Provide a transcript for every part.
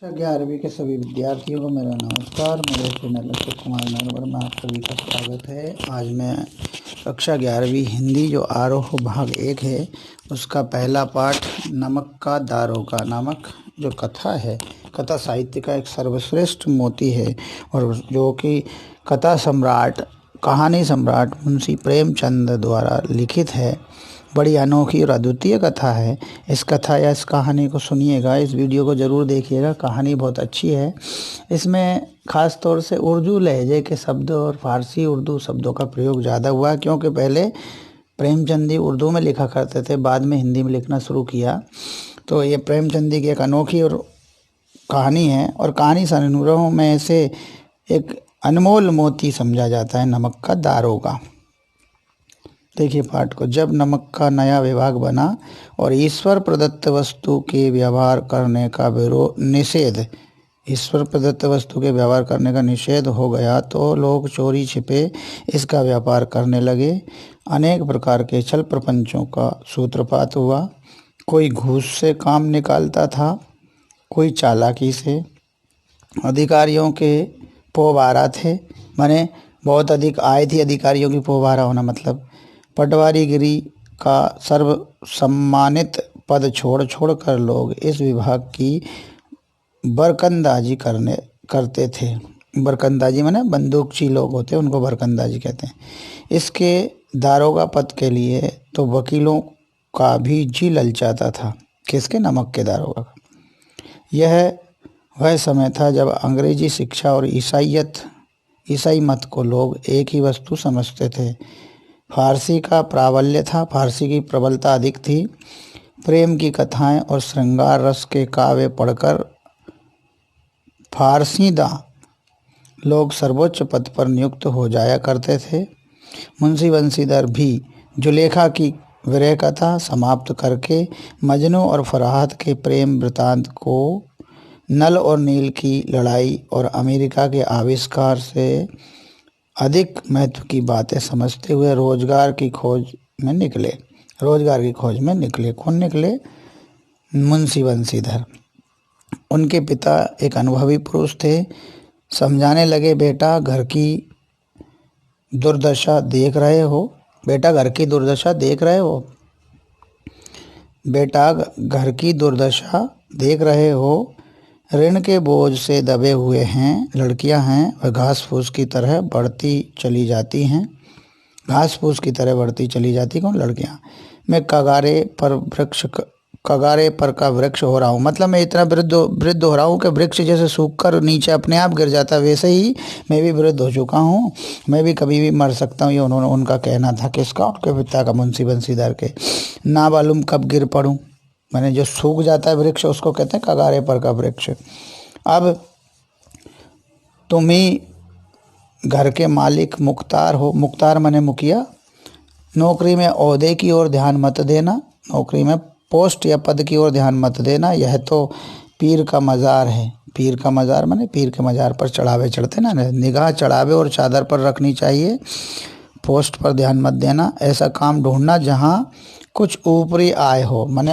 11वीं के सभी विद्यार्थियों को मेरा नमस्कार। मेरे चैनल अशोक कुमार नरवर में आप सभी का स्वागत है। आज मैं कक्षा 11वीं हिंदी जो आरोह भाग 1 है उसका पहला पाठ नमक का दारोगा नामक जो कथा है, कथा साहित्य का एक सर्वश्रेष्ठ मोती है और जो कि कथा सम्राट, कहानी सम्राट मुंशी प्रेमचंद द्वारा लिखित है। बड़ी अनोखी और अद्वितीय कथा है। इस कथा या इस कहानी को सुनिएगा, इस वीडियो को ज़रूर देखिएगा। कहानी बहुत अच्छी है। इसमें ख़ास तौर से उर्दू लहजे के शब्द और फारसी उर्दू शब्दों का प्रयोग ज़्यादा हुआ है, क्योंकि पहले प्रेमचंदी उर्दू में लिखा करते थे, बाद में हिंदी में लिखना शुरू किया। तो ये प्रेमचंदी की एक अनोखी और कहानी है और कहानी संग्रहों में से एक अनमोल मोती समझा जाता है नमक का दारोगा। देखिए पाठ को। जब नमक का नया विभाग बना और ईश्वर प्रदत्त वस्तु के व्यवहार करने का ईश्वर प्रदत्त वस्तु के व्यवहार करने का निषेध हो गया तो लोग चोरी छिपे इसका व्यापार करने लगे। अनेक प्रकार के छल प्रपंचों का सूत्रपात हुआ। कोई घूस से काम निकालता था, कोई चालाकी से। अधिकारियों के पोबारा थे, माने बहुत अधिक आय थी। अधिकारियों की पोबारा होना मतलब पटवारीगिरी का सर्व सम्मानित पद छोड़ कर लोग इस विभाग की बरकंदाजी करते थे। बरकंदाजी माने बंदूकची लोग होते हैं, उनको बरकंदाजी कहते हैं। इसके दारोगा पद के लिए तो वकीलों का भी जी ललचाता था। किसके? नमक के दारोगा का। यह वह समय था जब अंग्रेजी शिक्षा और ईसाई मत को लोग एक ही वस्तु समझते थे। फारसी का प्राबल्य था, फारसी की प्रबलता अधिक थी। प्रेम की कथाएं और श्रृंगार रस के काव्य पढ़कर फारसीदा लोग सर्वोच्च पद पर नियुक्त हो जाया करते थे। मुंशी बंशीधर भी जुलेखा की विरह कथा समाप्त करके मजनू और फराहत के प्रेम वृतांत को, नल और नील की लड़ाई और अमेरिका के आविष्कार से अधिक महत्व की बातें समझते हुए रोजगार की खोज में निकले। कौन निकले? मुंशी बंशीधर। उनके पिता एक अनुभवी पुरुष थे। समझाने लगे, बेटा घर की दुर्दशा देख रहे हो। बेटा घर की दुर्दशा देख रहे हो। ऋण के बोझ से दबे हुए हैं, लड़कियां हैं और घास फूस की तरह बढ़ती चली जाती कौन? लड़कियां। मैं कगारे पर का वृक्ष हो रहा हूँ, मतलब मैं इतना वृद्ध हो रहा हूँ कि वृक्ष जैसे सूखकर नीचे अपने आप गिर जाता है, वैसे ही मैं भी वृद्ध हो चुका हूँ। मैं भी कभी भी मर सकता हूँ। ये उनका कहना था। किसका? उनके पिता का, मुंशी बंशीधर के। ना मालूम कब गिर पड़ूँ, मैंने जो सूख जाता है वृक्ष उसको कहते हैं कगारे पर का वृक्ष। अब तुम ही घर के मालिक मुख्तार हो। मुख्तार माने मुखिया। नौकरी में ओहदे की ओर ध्यान मत देना, नौकरी में पोस्ट या पद की ओर ध्यान मत देना। यह तो पीर का मज़ार है। पीर का मज़ार माने पीर के मज़ार पर चढ़ावे चढ़ते ना, निगाह चढ़ावे और चादर पर रखनी चाहिए। पोस्ट पर ध्यान मत देना। ऐसा काम ढूंढना जहाँ कुछ ऊपरी आय हो, माने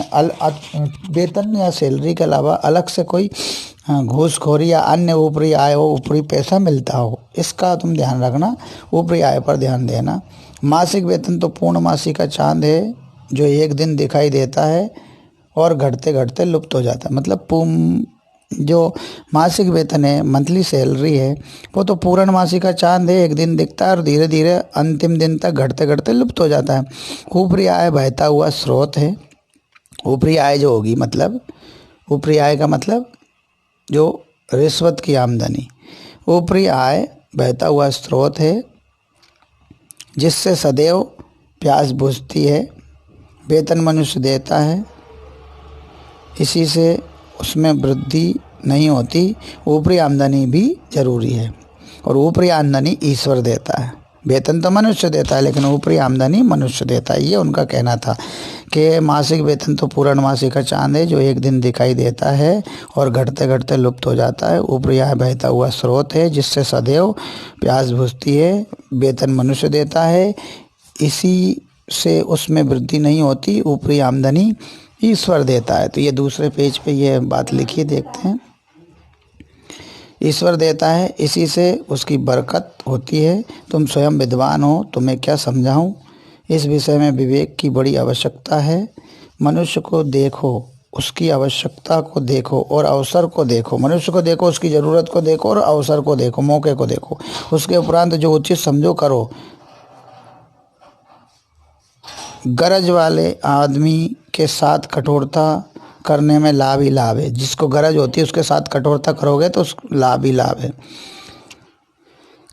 वेतन या सैलरी के अलावा अलग से कोई घूसखोरी या अन्य ऊपरी आय हो, ऊपरी पैसा मिलता हो, इसका तुम ध्यान रखना। ऊपरी आय पर ध्यान देना। मासिक वेतन तो पूर्णमासी का चांद है जो एक दिन दिखाई देता है और घटते घटते लुप्त हो जाता है। मतलब जो मासिक वेतन है, मंथली सैलरी है, वो तो पूर्णमासी का चांद है, एक दिन दिखता है और धीरे धीरे अंतिम दिन तक घटते घटते लुप्त हो जाता है। ऊपरी आय बहता हुआ स्रोत है। ऊपरी आय जो होगी, मतलब ऊपरी आय का मतलब जो रिश्वत की आमदनी। ऊपरी आय बहता हुआ स्रोत है जिससे सदैव प्यास बुझती है। वेतन मनुष्य देता है, इसी से उसमें वृद्धि नहीं होती। ऊपरी आमदनी भी जरूरी है और ऊपरी आमदनी ईश्वर देता है। वेतन तो मनुष्य देता है लेकिन ऊपरी आमदनी मनुष्य देता है। ये उनका कहना था कि मासिक वेतन तो पूर्णमासी का चांद है जो एक दिन दिखाई देता है और घटते घटते लुप्त हो जाता है। ऊपरी आय बहता हुआ स्रोत है जिससे सदैव प्यास बुझती है। वेतन मनुष्य देता है, इसी से उसमें वृद्धि नहीं होती। ऊपरी आमदनी ईश्वर देता है। तो ये दूसरे पेज पे ये बात लिखी, देखते हैं। ईश्वर देता है, इसी से उसकी बरकत होती है। तुम स्वयं विद्वान हो, तुम्हें क्या समझाऊं। इस विषय में विवेक की बड़ी आवश्यकता है। मनुष्य को देखो, उसकी आवश्यकता को देखो और अवसर को देखो। मनुष्य को देखो, उसकी ज़रूरत को देखो और अवसर को देखो, मौके को देखो। उसके उपरांत जो उचित समझो करो। गरज वाले आदमी के साथ कठोरता करने में लाभ ही लाभ है। जिसको गरज होती है उसके साथ कठोरता करोगे तो उस लाभ ही लाभ है।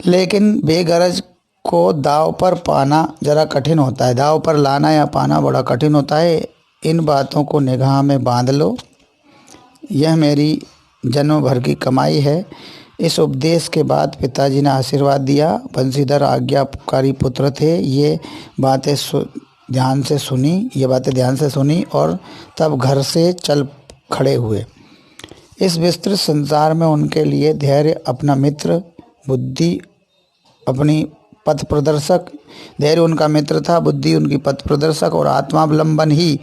लेकिन बेगरज को दांव पर पाना जरा कठिन होता है। दांव पर लाना या पाना बड़ा कठिन होता है। इन बातों को निगाह में बांध लो। यह मेरी जन्म भर की कमाई है। इस उपदेश के बाद पिताजी ने आशीर्वाद दिया। बंशीधर आज्ञाकारी पुत्र थे। ये बातें ध्यान से सुनी और तब घर से चल खड़े हुए। इस विस्तृत संसार में उनके लिए धैर्य अपना मित्र, बुद्धि अपनी पथ प्रदर्शक, धैर्य उनका मित्र था, बुद्धि उनकी पथ प्रदर्शक और आत्मावलंबन ही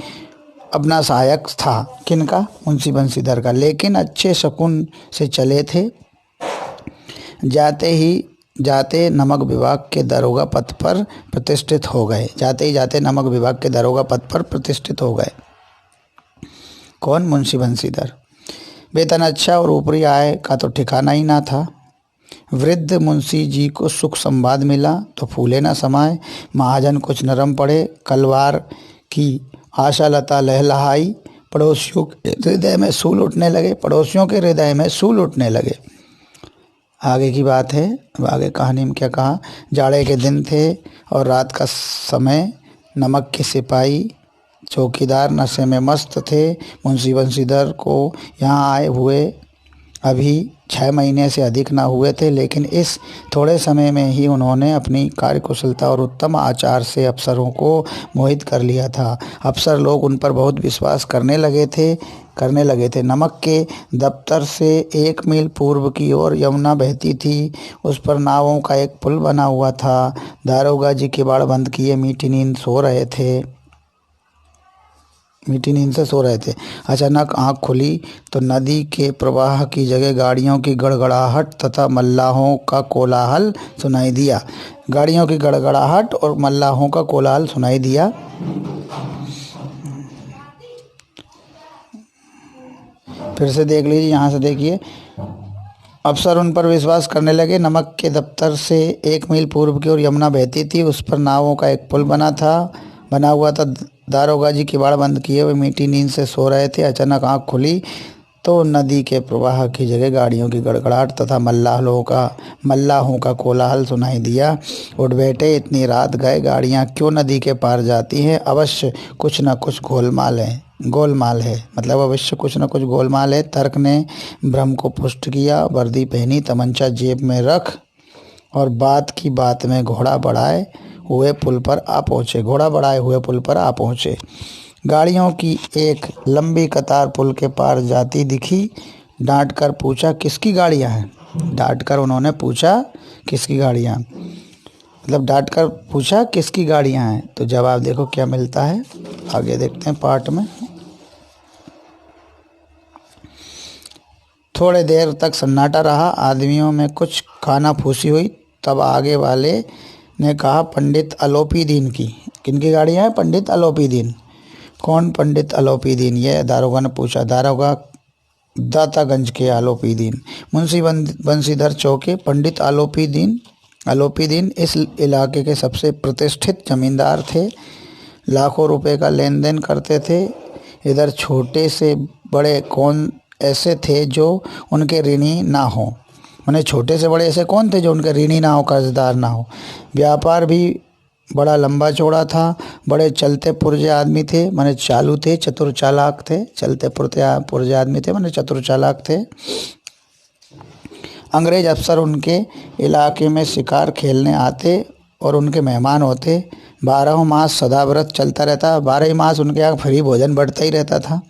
अपना सहायक था। किनका? मुंशी बंशीधर का। लेकिन अच्छे शकुन से चले थे। जाते नमक विभाग के दरोगा पद पर प्रतिष्ठित हो गए। जाते ही जाते नमक विभाग के दरोगा पद पर प्रतिष्ठित हो गए। कौन? मुंशी बंशीधर। वेतन अच्छा और ऊपरी आय का तो ठिकाना ही ना था। वृद्ध मुंशी जी को सुख संवाद मिला तो फूले न समाये। महाजन कुछ नरम पड़े। कलवार की आशा लता लहलहाई। पड़ोसियों के हृदय में सूल उठने लगे। आगे की बात है। अब आगे कहानी में क्या कहा। जाड़े के दिन थे और रात का समय। नमक के सिपाही चौकीदार नशे में मस्त थे। मुंशी बंशीधर को यहाँ आए हुए अभी 6 महीने से अधिक ना हुए थे, लेकिन इस थोड़े समय में ही उन्होंने अपनी कार्यकुशलता और उत्तम आचार से अफसरों को मोहित कर लिया था। अफसर लोग उन पर बहुत विश्वास करने लगे थे। नमक के दफ्तर से 1 मील पूर्व की ओर यमुना बहती थी। उस पर नावों का एक पुल बना हुआ था। दारोगा जी किवाड़ बंद किए मीठी नींद से सो रहे थे। अचानक आंख खुली तो नदी के प्रवाह की जगह गाड़ियों की गड़गड़ाहट तथा मल्लाहों का कोलाहल सुनाई दिया। गाड़ियों की गड़गड़ाहट और मल्लाहों का कोलाहल सुनाई दिया। फिर से देख लीजिए, यहाँ से देखिए। अफसर उन पर विश्वास करने लगे। नमक के दफ्तर से 1 मील पूर्व की ओर यमुना बहती थी। उस पर नावों का एक पुल बना हुआ था। दारोगा जी किवाड़ बंद किए हुए मीठी नींद से सो रहे थे। अचानक आंख खुली तो नदी के प्रवाह की जगह गाड़ियों की गड़गड़ाहट तथा मल्लाहों का कोलाहल सुनाई दिया। उठ बैठे। इतनी रात गए, गाड़ियां क्यों नदी के पार जाती हैं? अवश्य कुछ न कुछ गोलमाल है। मतलब अवश्य कुछ न कुछ गोलमाल है। तर्क ने भ्रम को पुष्ट किया। वर्दी पहनी, तमंचा जेब में रख और बात की बात में घोड़ा बढ़ाए हुए पुल पर आ पहुँचे। गाड़ियों की एक लंबी कतार पुल के पार जाती दिखी। डांट कर पूछा, किसकी गाड़ियाँ हैं? किसकी गाड़ियाँ हैं। तो जवाब देखो क्या मिलता है। आगे देखते हैं पार्ट में। थोड़े देर तक सन्नाटा रहा। आदमियों में कुछ कानाफूसी हुई। तब आगे वाले ने कहा, पंडित आलोपी दीन की। किनकी गाड़ियाँ हैं? पंडित आलोपी दीन। कौन पंडित आलोपी दीन? ये दारोगा ने पूछा। दारोगा, दातागंज के आलोपी दीन। मुंशी बंशीधर चौके। पंडित आलोपी दीन इस इलाके के सबसे प्रतिष्ठित जमींदार थे। लाखों रुपए का लेन देन करते थे। इधर छोटे से बड़े कौन ऐसे थे जो उनके ऋणी ना हो? माने छोटे से बड़े ऐसे कौन थे जो उनके ऋणी ना हो, कर्जदार ना हो? व्यापार भी बड़ा लंबा चौड़ा था। बड़े चलते पुर्जे आदमी थे, माने चालू थे, चतुर चालाक थे। चलते पुर्जे आदमी थे माने चतुर चालाक थे। अंग्रेज अफसर उनके इलाके में शिकार खेलने आते और उनके मेहमान होते। 12 मास सदाव्रत चलता रहता। 12 मास उनके यहाँ फ्री भोजन बढ़ता ही रहता था।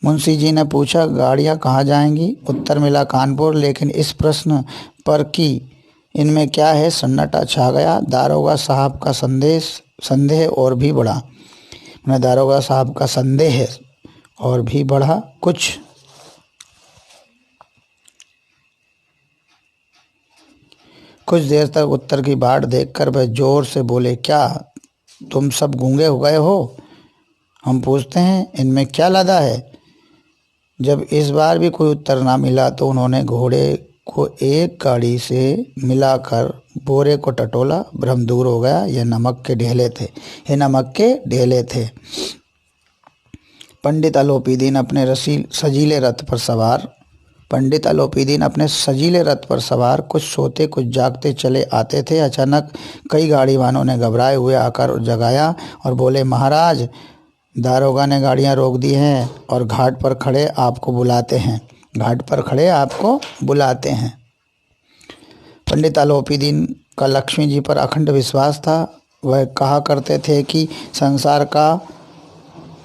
मुंशी जी ने पूछा, गाड़ियाँ कहाँ जाएंगी? उत्तर मिला, कानपुर। लेकिन इस प्रश्न पर कि इनमें क्या है, सन्नाटा छा गया। दारोगा साहब का संदेह और भी बढ़ा। दारोगा साहब का संदेह और भी बढ़ा। कुछ देर तक उत्तर की बाट देखकर वह जोर से बोले, क्या तुम सब गूंगे हो गए हो? हम पूछते हैं, इनमें क्या लदा है? जब इस बार भी कोई उत्तर ना मिला तो उन्होंने घोड़े को एक गाड़ी से मिलाकर बोरे को टटोला। भ्रम दूर हो गया, ये नमक के ढेले थे। पंडित अलोपीदीन अपने सजीले रथ पर सवार कुछ सोते कुछ जागते चले आते थे। अचानक कई गाड़ी वालों ने घबराए हुए आकर जगाया और बोले, महाराज, दारोगा ने गाड़ियां रोक दी हैं और घाट पर खड़े आपको बुलाते हैं। पंडित अलोपीदीन का लक्ष्मी जी पर अखंड विश्वास था। वह कहा करते थे कि संसार का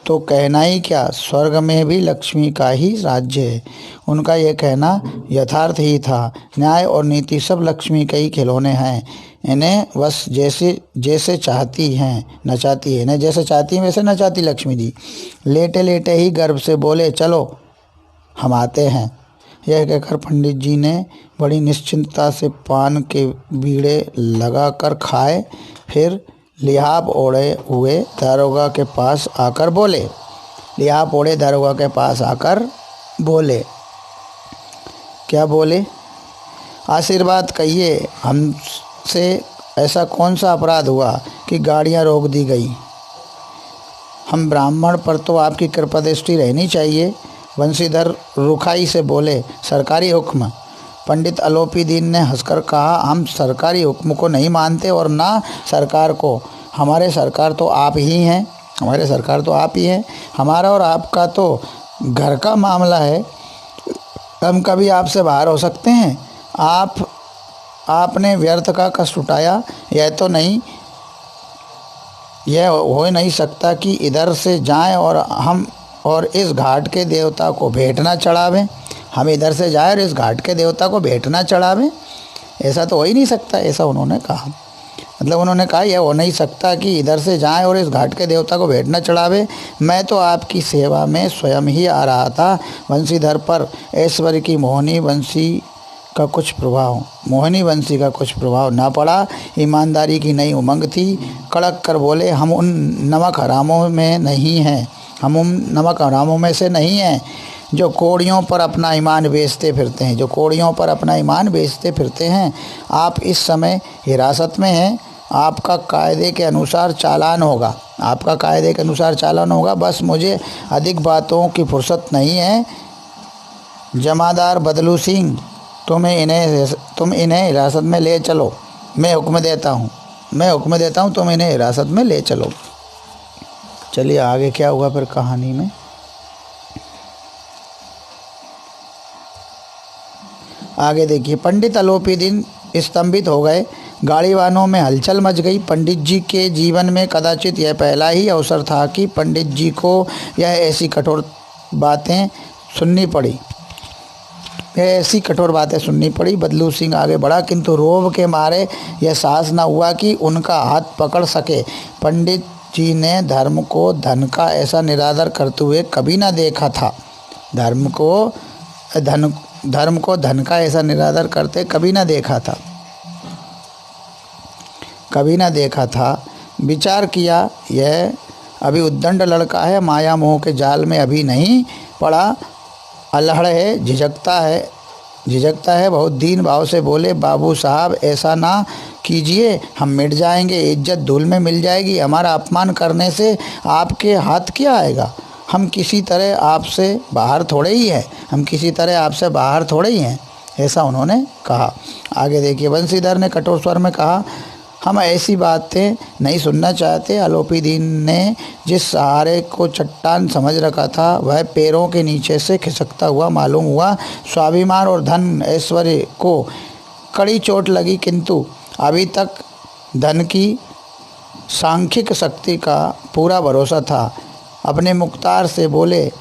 तो कहना ही क्या, स्वर्ग में भी लक्ष्मी का ही राज्य है। उनका यह कहना यथार्थ ही था। न्याय और नीति सब लक्ष्मी के ही खिलौने हैं। इन्हें बस जैसे चाहती हैं नचाती है। इन्हें जैसे चाहती हैं वैसे नचाती लक्ष्मी जी। लेटे लेटे ही गर्भ से बोले, चलो हम आते हैं। यह कहकर पंडित जी ने बड़ी निश्चिंतता से पान के बीड़े लगाकर खाए। फिर लिहाफ ओढ़े दारोगा के पास आकर बोले, क्या बोले? आशीर्वाद कहिए, हमसे ऐसा कौन सा अपराध हुआ कि गाड़ियां रोक दी गई? हम ब्राह्मण पर तो आपकी कृपा दृष्टि रहनी चाहिए। बंशीधर रुखाई से बोले, सरकारी हुक्म। पंडित अलोपीदीन ने हंसकर कहा, हम सरकारी हुक्म को नहीं मानते और ना सरकार को। हमारे सरकार तो आप ही हैं। हमारा और आपका तो घर का मामला है। हम कभी आपसे बाहर हो सकते हैं? आपने व्यर्थ का कष्ट उठाया। यह हो ही नहीं सकता कि इधर से जाएं और इस घाट के देवता को भेंट न चढ़ावें। ऐसा तो हो ही नहीं सकता। ऐसा उन्होंने कहा। यह हो नहीं सकता कि इधर से जाएं और इस घाट के देवता को भेंट न चढ़ावे। मैं तो आपकी सेवा में स्वयं ही आ रहा था। बंशीधर पर ऐश्वर्य की मोहिनी वंशी का कुछ प्रभाव ना पड़ा। ईमानदारी की नई उमंग थी। कड़क कर बोले, हम उन नमक हरामों में से नहीं हैं जो कोड़ियों पर अपना ईमान बेचते फिरते हैं। आप इस समय हिरासत में हैं। आपका कायदे के अनुसार चालान होगा। बस मुझे अधिक बातों की फुर्सत नहीं है। जमादार बदलू सिंह, तुम इन्हें हिरासत में ले चलो। मैं हुक्म देता हूँ, तुम इन्हें हिरासत में ले चलो। चलिए आगे क्या हुआ फिर कहानी में। आगे देखिए, पंडित अलोपीदीन स्तंभित हो गए। गाड़ीवानों में हलचल मच गई। पंडित जी के जीवन में कदाचित यह पहला ही अवसर था कि पंडित जी को यह ऐसी कठोर बातें सुननी पड़ी। बदलू सिंह आगे बढ़ा, किंतु रोब के मारे यह साहस न हुआ कि उनका हाथ पकड़ सके। पंडित जी ने धर्म को धन का ऐसा निरादर करते हुए कभी न देखा था। धर्म को धन का ऐसा निरादर करते कभी न देखा था। विचार किया, यह अभी उद्दंड लड़का है, माया मोह के जाल में अभी नहीं पड़ा, अल्हड़ है, झिझकता है। बहुत दीन भाव से बोले, बाबू साहब ऐसा ना कीजिए, हम मिट जाएंगे, इज्जत धूल में मिल जाएगी। हमारा अपमान करने से आपके हाथ क्या आएगा? हम किसी तरह आपसे बाहर थोड़े ही हैं। ऐसा उन्होंने कहा। आगे देखिए, बंशीधर ने कठोर स्वर में कहा, हम ऐसी बातें नहीं सुनना चाहते। अलोपीदीन ने जिस सहारे को चट्टान समझ रखा था वह पैरों के नीचे से खिसकता हुआ मालूम हुआ। स्वाभिमान और धन ऐश्वर्य को कड़ी चोट लगी, किंतु अभी तक धन की सांख्यिक शक्ति का पूरा भरोसा था। अपने मुख्तार से बोले,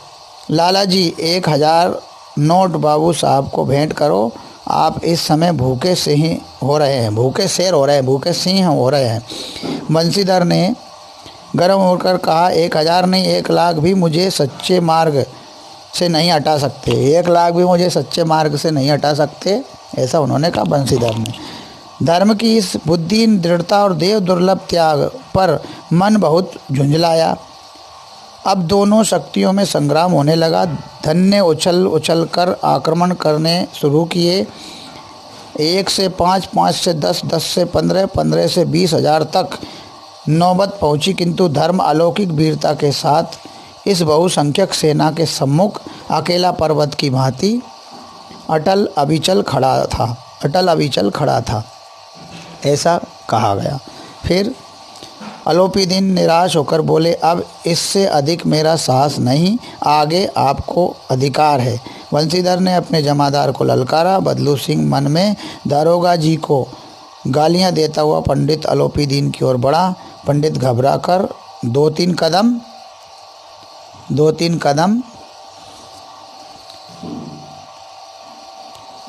लाला जी 1000 नोट बाबू साहब को भेंट करो। आप इस समय भूखे सिंह हो रहे हैं। बंशीधर ने गर्म होकर कहा, 1,000 नहीं 1,00,000 भी मुझे सच्चे मार्ग से नहीं हटा सकते, 1,00,000 भी मुझे सच्चे मार्ग से नहीं हटा सकते, ऐसा उन्होंने कहा बंसीधर ने। धर्म की इस बुद्धिहीन दृढ़ता और देव दुर्लभ त्याग पर मन बहुत झुंझलाया। अब दोनों शक्तियों में संग्राम होने लगा। धन ने उछल उछल कर आक्रमण करने शुरू किए। 1 से 5, 5 से 10, 10 से 15, 15 से 20,000 तक नौबत पहुंची, किंतु धर्म अलौकिक वीरता के साथ इस बहुसंख्यक सेना के सम्मुख अकेला पर्वत की भांति अटल अविचल खड़ा था, ऐसा कहा गया। फिर अलोपीदीन निराश होकर बोले, अब इससे अधिक मेरा साहस नहीं, आगे आपको अधिकार है। बंसीधर ने अपने जमादार को ललकारा। बदलू सिंह मन में दारोगा जी को गालियां देता हुआ पंडित अलोपीदीन की ओर बढ़ा। पंडित घबरा कर 2-3 कदम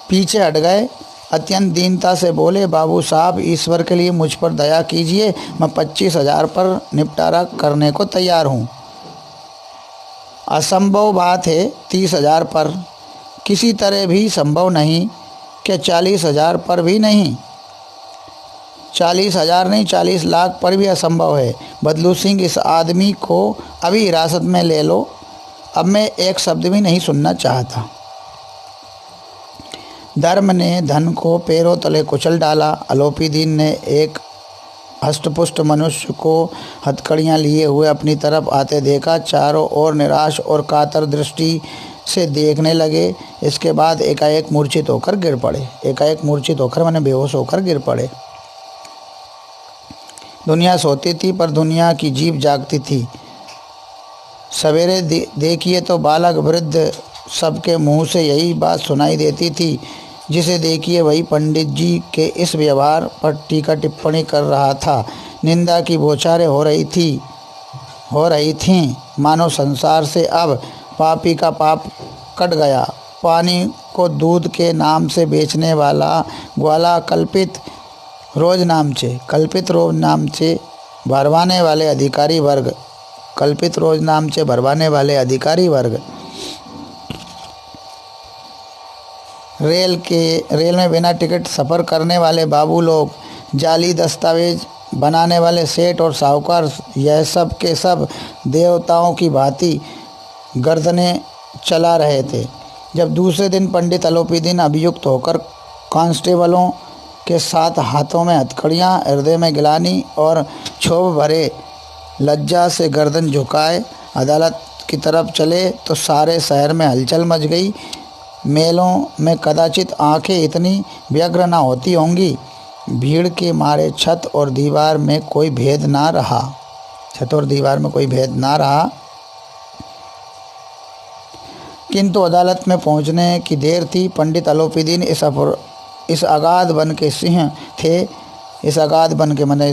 पीछे हट गए। अत्यंत दीनता से बोले, बाबू साहब ईश्वर के लिए मुझ पर दया कीजिए, मैं 25,000 पर निपटारा करने को तैयार हूँ। असंभव बात है 30,000 पर, किसी तरह भी संभव नहीं। क्या 40,000 पर भी नहीं? 40,000 नहीं 40 लाख पर भी असंभव है। बदलू सिंह, इस आदमी को अभी हिरासत में ले लो, अब मैं एक शब्द भी नहीं सुनना चाहता। धर्म ने धन को पैरों तले कुचल डाला। अलोपीदीन ने एक हष्टपुष्ट मनुष्य को हथकड़ियाँ लिए हुए अपनी तरफ आते देखा। चारों ओर निराश और कातर दृष्टि से देखने लगे। इसके बाद एकाएक मूर्छित होकर मैंने बेहोश होकर गिर पड़े। दुनिया सोती थी पर दुनिया की जीभ जागती थी। सवेरे देखिए तो बालक वृद्ध सबके मुंह से यही बात सुनाई देती थी। जिसे देखिए वही पंडित जी के इस व्यवहार पर टीका टिप्पणी कर रहा था। निंदा की बौछारें हो रही थीं, मानो संसार से अब पापी का पाप कट गया। पानी को दूध के नाम से बेचने वाला ग्वाला, कल्पित रोज नाम से भरवाने वाले अधिकारी वर्ग, रेल में बिना टिकट सफ़र करने वाले बाबू लोग, जाली दस्तावेज बनाने वाले सेठ और साहूकार, यह सब के सब देवताओं की भांति गर्दनें चला रहे थे। जब दूसरे दिन पंडित अलोपीदीन अभियुक्त होकर कांस्टेबलों के साथ हाथों में हथकड़ियाँ, हृदय में गिलानी और क्षोभ भरे लज्जा से गर्दन झुकाए अदालत की तरफ चले तो सारे शहर में हलचल मच गई। मेलों में कदाचित आंखें इतनी व्यग्र न होती होंगी। भीड़ के मारे छत और दीवार में कोई भेद ना रहा। किंतु अदालत में पहुंचने की देर थी। पंडित अलोपीदीन इस अगाध वन के सिंह थे। माने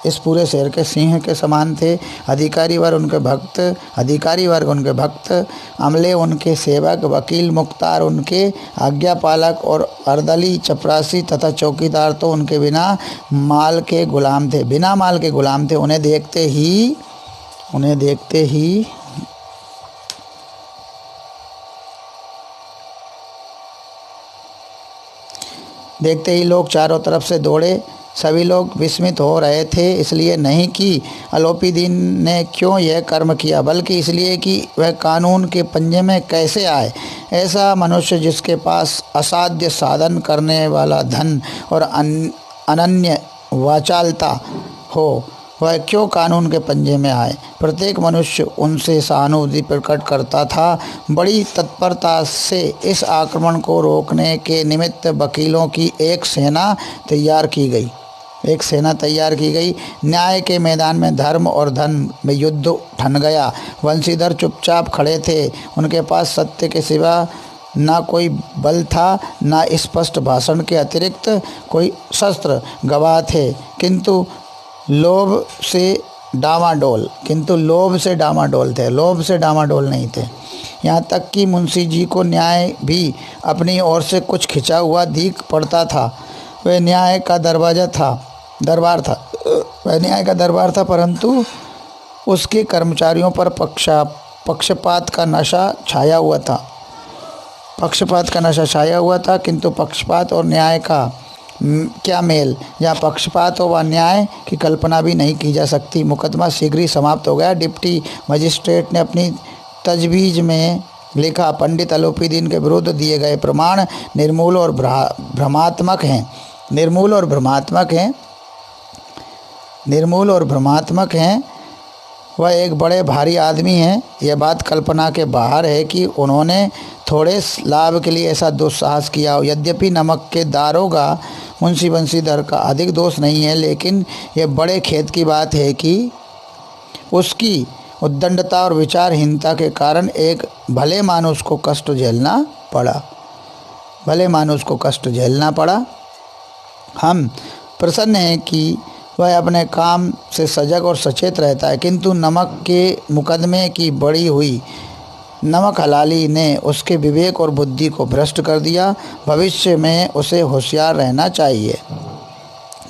इस पूरे शहर के सिंह के समान थे। अधिकारी वर्ग उनके भक्त, अमले उनके सेवक, वकील मुख्तार उनके आज्ञापालक और अर्दली चपरासी तथा चौकीदार तो उनके बिना माल के गुलाम थे। उन्हें देखते ही लोग चारों तरफ से दौड़े। सभी लोग विस्मित हो रहे थे, इसलिए नहीं कि अलोपीदीन ने क्यों यह कर्म किया, बल्कि इसलिए कि वह कानून के पंजे में कैसे आए। ऐसा मनुष्य जिसके पास असाध्य साधन करने वाला धन और अनन्य वाचालता हो, वह क्यों कानून के पंजे में आए। प्रत्येक मनुष्य उनसे सहानुभूति प्रकट करता था। बड़ी तत्परता से इस आक्रमण को रोकने के निमित्त वकीलों की एक सेना तैयार की गई। न्याय के मैदान में धर्म और धन में युद्ध ठन गया। वंशीधर चुपचाप खड़े थे। उनके पास सत्य के सिवा ना कोई बल था, ना स्पष्ट भाषण के अतिरिक्त कोई शस्त्र। गवाह थे, किंतु लोभ से डामाडोल नहीं थे। यहाँ तक कि मुंशी जी को न्याय भी अपनी ओर से कुछ खिंचा हुआ दीख पड़ता था। वह न्याय का दरबार था, परंतु उसके कर्मचारियों पर पक्षपात का नशा छाया हुआ था। पक्षपात का नशा छाया हुआ था, किंतु पक्षपात और न्याय का क्या मेल। जहाँ पक्षपात हो वहाँ न्याय की कल्पना भी नहीं की जा सकती। मुकदमा शीघ्र ही समाप्त हो गया। डिप्टी मजिस्ट्रेट ने अपनी तजवीज़ में लिखा, पंडित अलोपीदीन के विरुद्ध दिए गए प्रमाण निर्मूल और भ्रमात्मक हैं। निर्मूल और भ्रमात्मक हैं। निर्मूल और भ्रमात्मक हैं। वह एक बड़े भारी आदमी हैं। यह बात कल्पना के बाहर है कि उन्होंने थोड़े लाभ के लिए ऐसा दुस्साहस किया हो। यद्यपि नमक के दारोगा मुंशी बंशीधर का अधिक दोष नहीं है, लेकिन यह बड़े खेद की बात है कि उसकी उद्दंडता और विचारहीनता के कारण एक भले मानुष को कष्ट झेलना पड़ा। भले मानुष को कष्ट झेलना पड़ा। हम प्रसन्न हैं कि वह अपने काम से सजग और सचेत रहता है, किंतु नमक के मुकदमे की बढ़ी हुई नमक हलाली ने उसके विवेक और बुद्धि को भ्रष्ट कर दिया। भविष्य में उसे होशियार रहना चाहिए।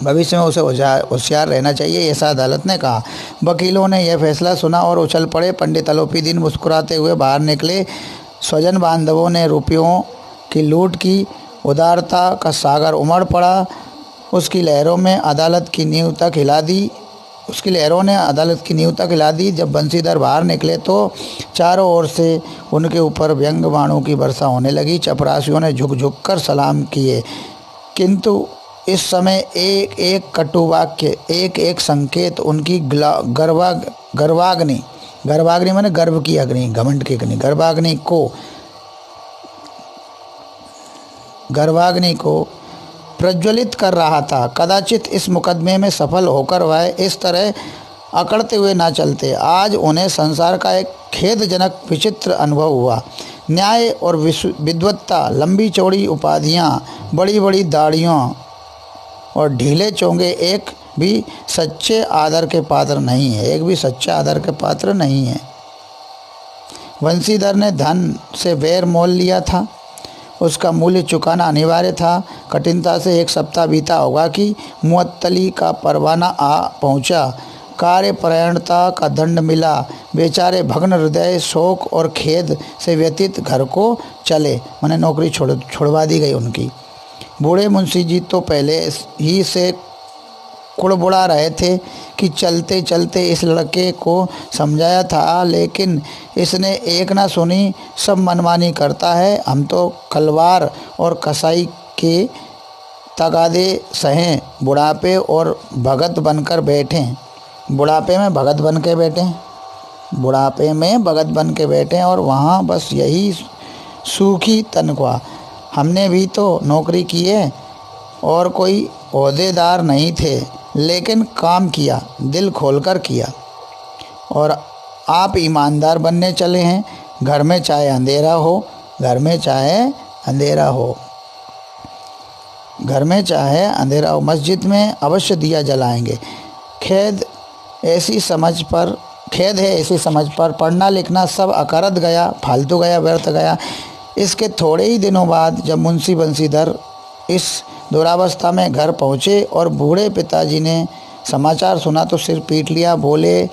भविष्य में उसे होशियार रहना चाहिए, ऐसा अदालत ने कहा। वकीलों ने यह फैसला सुना और उछल पड़े। पंडित अलोपीदीन मुस्कुराते हुए बाहर निकले। स्वजन बांधवों ने रुपयों की लूट की। उदारता का सागर उमड़ पड़ा। उसकी लहरों ने अदालत की नींव तक हिला दी। जब बंशीधर बाहर निकले तो चारों ओर से उनके ऊपर व्यंग बाणों की वर्षा होने लगी। चपरासियों ने झुक झुक कर सलाम किए, किंतु इस समय एक एक कटु वाक्य, एक एक संकेत उनकी गर्वाग्नि माने गर्व की अग्नि, घमंड की अग्नि, गर्वाग्नि को प्रज्वलित कर रहा था। कदाचित इस मुकदमे में सफल होकर वह इस तरह अकड़ते हुए ना चलते। आज उन्हें संसार का एक खेदजनक विचित्र अनुभव हुआ। न्याय और विद्वत्ता, लंबी चौड़ी उपाधियाँ, बड़ी बड़ी दाढ़ियों और ढीले चोंगे एक भी सच्चे आदर के पात्र नहीं है। बंशीधर ने धन से बैर मोल लिया था। उसका मूल्य चुकाना अनिवार्य था। कठिनता से एक सप्ताह बीता होगा कि मुअत्तली का परवाना आ पहुंचा। कार्यपरायणता का दंड मिला। बेचारे भग्न हृदय शोक और खेद से व्यतीत घर को चले, माने नौकरी छोड़वा दी गई उनकी। बूढ़े मुंशी जी तो पहले ही से कुड़बुड़ा रहे थे कि चलते चलते इस लड़के को समझाया था, लेकिन इसने एक ना सुनी, सब मनमानी करता है। हम तो खलवार और कसाई के तगादे सहें, बुढ़ापे में भगत बन के बैठे और वहाँ बस यही सूखी तनख्वाह। हमने भी तो नौकरी की है और कोई ओहदेदार नहीं थे, लेकिन काम किया, दिल खोलकर किया। और आप ईमानदार बनने चले हैं। घर में चाहे अंधेरा हो, मस्जिद में अवश्य दिया जलाएंगे। खेद है ऐसी समझ पर पढ़ना लिखना सब अकारत गया, फालतू गया, व्यर्थ गया। इसके थोड़े ही दिनों बाद जब मुंशी बंशीधर इस दुरावस्था में घर पहुँचे और बूढ़े पिताजी ने समाचार सुना तो सिर पीट लिया। बोले,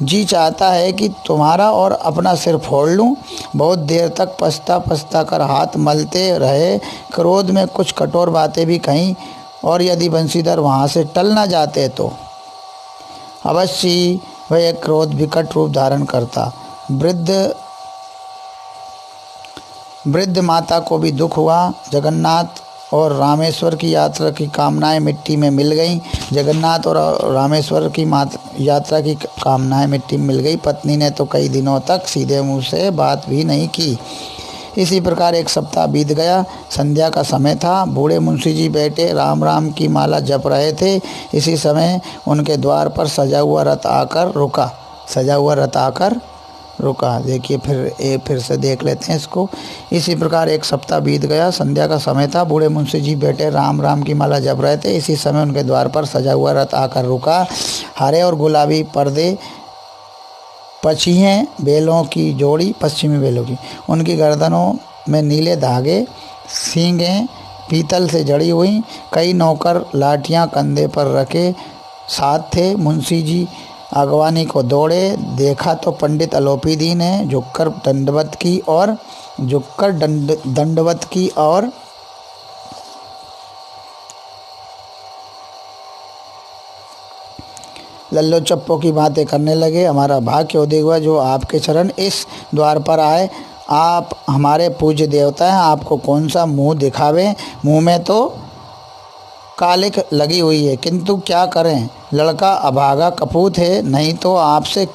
जी चाहता है कि तुम्हारा और अपना सिर फोड़ लूं। बहुत देर तक पछता कर हाथ मलते रहे। क्रोध में कुछ कठोर बातें भी कहीं, और यदि बंशीधर वहाँ से टल न जाते तो अवश्य वह एक क्रोध विकट रूप धारण करता। वृद्ध माता को भी दुख हुआ। जगन्नाथ और रामेश्वर की यात्रा की कामनाएं मिट्टी में मिल गईं। पत्नी ने तो कई दिनों तक सीधे मुंह से बात भी नहीं की। इसी प्रकार एक सप्ताह बीत गया। संध्या का समय था। बूढ़े मुंशी जी बैठे राम राम की माला जप रहे थे। इसी समय उनके द्वार पर सजा हुआ रथ आकर रुका। देखिए, फिर से देख लेते हैं इसको। इसी प्रकार एक सप्ताह बीत गया। संध्या का समय था। बूढ़े मुंशी जी बैठे राम राम की माला जप रहे थे। इसी समय उनके द्वार पर सजा हुआ रथ आकर रुका। हरे और गुलाबी पर्दे, पश्चिमी बेलों की, उनकी गर्दनों में नीले धागे, सींगें पीतल से जड़ी हुई। कई नौकर लाठियां कंधे पर रखे साथ थे। मुंशी जी अगवानी को दौड़े, देखा तो पंडित अलोपीदी ने झुककर दंडवत की और लल्लो चप्पो की बातें करने लगे। हमारा भाग्य उदय हुआ जो आपके चरण इस द्वार पर आए। आप हमारे पूज्य देवता हैं, आपको कौन सा मुंह दिखावे। मुंह में तो कालिक लगी हुई है, किंतु क्या करें, लड़का अभागा कपूत है, नहीं तो आपसे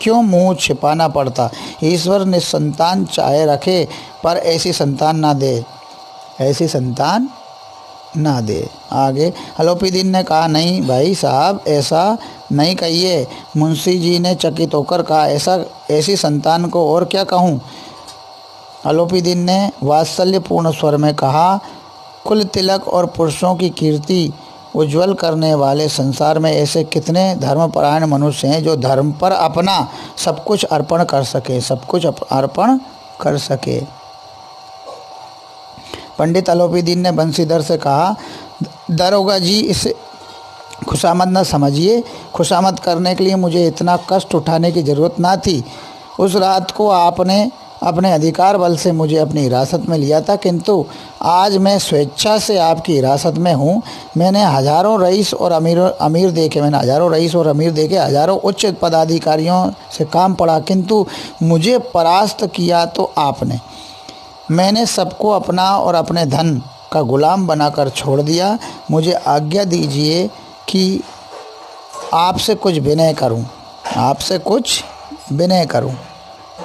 क्यों मुंह छिपाना पड़ता। ईश्वर निसंतान चाहे रखे, पर ऐसी संतान ना दे। आगे अलोपीदीन ने कहा, नहीं भाई साहब, ऐसा नहीं कहिए। मुंशी जी ने चकित होकर कहा, ऐसी संतान को और क्या कहूँ। अलोपीदीन ने वात्सल्यपूर्ण स्वर में कहा, कुल तिलक और पुरुषों की कीर्ति उज्जवल करने वाले संसार में ऐसे कितने धर्मपरायण मनुष्य हैं जो धर्म पर अपना सब कुछ अर्पण कर सके। पंडित अलोपीदीन ने बंसीधर से कहा, दरोगा जी, इसे खुशामद न समझिए। खुशामद करने के लिए मुझे इतना कष्ट उठाने की ज़रूरत ना थी। उस रात को आपने अपने अधिकार बल से मुझे अपनी हिरासत में लिया था, किंतु आज मैं स्वेच्छा से आपकी हिरासत में हूँ। मैंने हजारों रईस और अमीर देखे, हजारों उच्च पदाधिकारियों से काम पड़ा, किंतु मुझे परास्त किया तो आपने। मैंने सबको अपना और अपने धन का गुलाम बनाकर छोड़ दिया। मुझे आज्ञा दीजिए कि आपसे कुछ विनय करूं।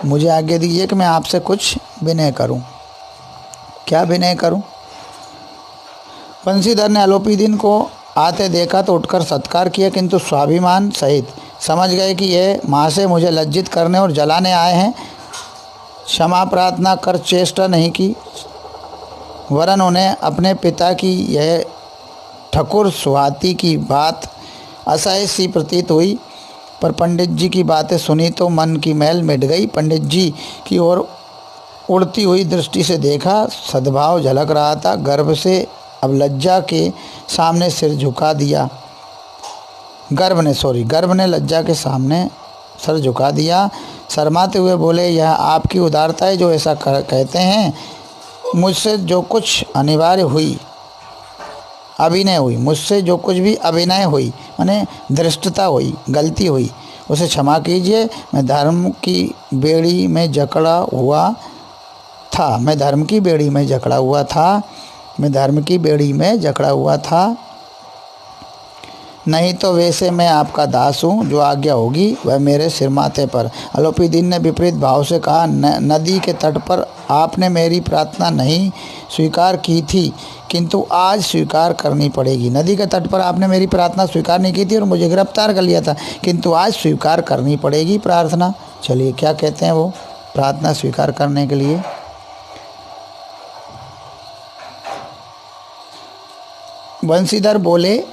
मुझे आज्ञा दीजिए कि मैं आपसे कुछ विनय करूं। क्या विनय करूं? बंसीधर ने अलोपीदीन को आते देखा तो उठकर सत्कार किया, किंतु स्वाभिमान सहित समझ गए कि यह महाशय मुझे लज्जित करने और जलाने आए हैं। क्षमा प्रार्थना कर चेष्टा नहीं की, वरन उन्हें अपने पिता की यह ठकुर सुहाती की बात असह्य सी प्रतीत हुई। पर पंडित जी की बातें सुनी तो मन की मैल मिट गई। पंडित जी की ओर उड़ती हुई दृष्टि से देखा, सद्भाव झलक रहा था। गर्व अब लज्जा के सामने सिर झुका दिया। गर्व ने लज्जा के सामने सर झुका दिया। शर्माते हुए बोले, यह आपकी उदारता है जो ऐसा कहते हैं। मुझसे जो कुछ अभिनय हुई माने धृष्टता हुई, गलती हुई, उसे क्षमा कीजिए। मैं धर्म की बेड़ी में जकड़ा हुआ था, नहीं तो वैसे मैं आपका दास हूँ, जो आज्ञा होगी वह मेरे सिर माथे पर। अलोपीदीन ने विपरीत भाव से कहा, नदी के तट पर आपने मेरी प्रार्थना नहीं स्वीकार की थी, किंतु आज स्वीकार करनी पड़ेगी। नदी के तट पर आपने मेरी प्रार्थना स्वीकार नहीं की थी और मुझे गिरफ्तार कर लिया था, किंतु आज स्वीकार करनी पड़ेगी प्रार्थना। चलिए क्या कहते हैं वो प्रार्थना स्वीकार करने के लिए। बंसीधर बोले,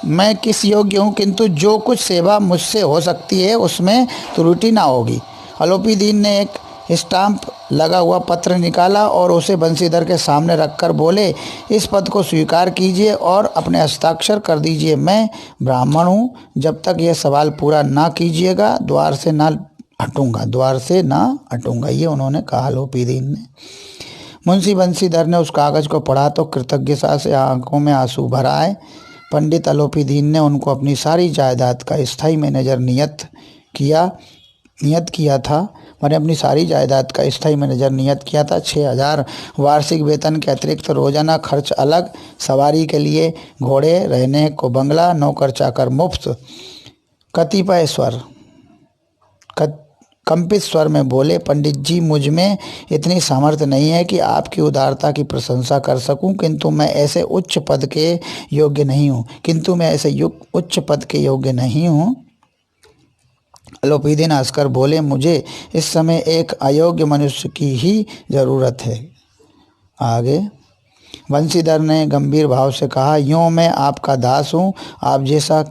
मैं किस योग्य हूँ, किंतु जो कुछ सेवा मुझसे हो सकती है उसमें त्रुटि ना होगी। अलोपीदीन ने एक स्टाम्प लगा हुआ पत्र निकाला और उसे बंसीधर के सामने रखकर बोले, इस पद को स्वीकार कीजिए और अपने हस्ताक्षर कर दीजिए। मैं ब्राह्मण हूँ, जब तक यह सवाल पूरा ना कीजिएगा द्वार से ना हटूंगा। ये उन्होंने कहा अलोपीदीन ने। मुंशी बंसीधर ने उस कागज़ को पढ़ा तो कृतज्ञता से आंखों में आंसू भर आए। पंडित अलोपीदीन ने उनको अपनी सारी जायदाद का स्थायी मैनेजर नियत किया था। मैंने अपनी सारी जायदाद का स्थायी मैनेजर नियत किया था। 6000 वार्षिक वेतन के अतिरिक्त रोजाना खर्च अलग, सवारी के लिए घोड़े, रहने को बंगला, नौकर चाकर मुफ्त। कतिपय कंपित स्वर में बोले, पंडित जी, मुझ में इतनी सामर्थ्य नहीं है कि आपकी उदारता की प्रशंसा कर सकूं, किंतु मैं ऐसे उच्च पद के योग्य नहीं हूं। अलोपीदीन हंसकर बोले, मुझे इस समय एक अयोग्य मनुष्य की ही जरूरत है। आगे बंसीधर ने गंभीर भाव से कहा, यूँ मैं आपका दास हूँ। आप जैसे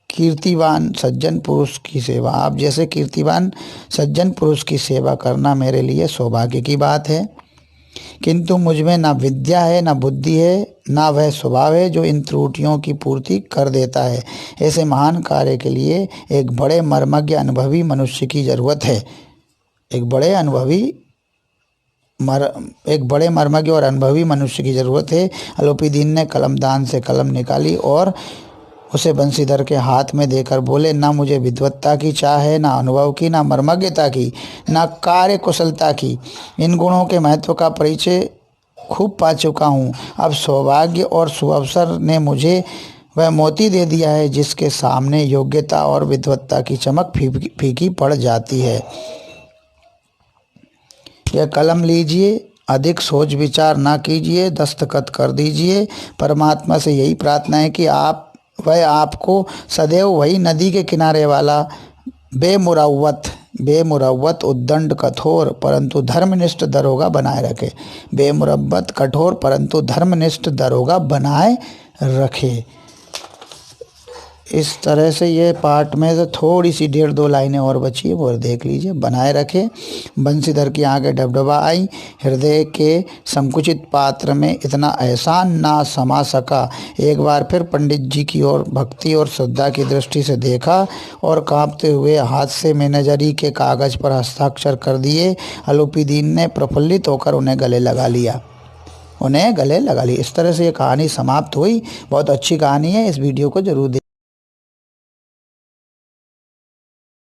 कीर्तिवान सज्जन पुरुष की सेवा करना मेरे लिए सौभाग्य की बात है। किंतु मुझमें ना विद्या है, ना बुद्धि है, ना वह स्वभाव है जो इन त्रुटियों की पूर्ति कर देता है। ऐसे महान कार्य के लिए एक बड़े मर्मज्ञ अनुभवी मनुष्य की ज़रूरत है। एक बड़े मर्मज्ञ और अनुभवी मनुष्य की ज़रूरत है। अलोपीदीन ने कलमदान से कलम निकाली और उसे बंशीधर के हाथ में देकर बोले, ना मुझे विद्वत्ता की चाह है, ना अनुभव की, ना मर्मज्ञता की, ना कार्य कुशलता की। इन गुणों के महत्व का परिचय खूब पा चुका हूँ। अब सौभाग्य और सुअवसर ने मुझे वह मोती दे दिया है जिसके सामने योग्यता और विद्वत्ता की चमक फीकी पड़ जाती है। यह कलम लीजिए, अधिक सोच विचार ना कीजिए, दस्तखत कर दीजिए। परमात्मा से यही प्रार्थना है कि वह आपको सदैव वही नदी के किनारे वाला बेमुरव्वत उद्दंड कठोर परंतु धर्मनिष्ठ दरोगा बनाए रखे। बेमुरव्वत कठोर परंतु धर्मनिष्ठ दरोगा बनाए रखे। इस तरह से ये पार्ट में से थोड़ी सी 1.5-2 लाइनें और बची है, वो देख लीजिए। बनाए रखे। बंशीधर की आंखें डबडबा आई। हृदय के संकुचित पात्र में इतना एहसान ना समा सका। एक बार फिर पंडित जी की ओर भक्ति और श्रद्धा की दृष्टि से देखा और कांपते हुए हाथ से मैनेजरी के कागज़ पर हस्ताक्षर कर दिए। अलोपीदीन ने प्रफुल्लित होकर उन्हें गले लगा लिया। इस तरह से ये कहानी समाप्त हुई। बहुत अच्छी कहानी है। इस वीडियो को जरूर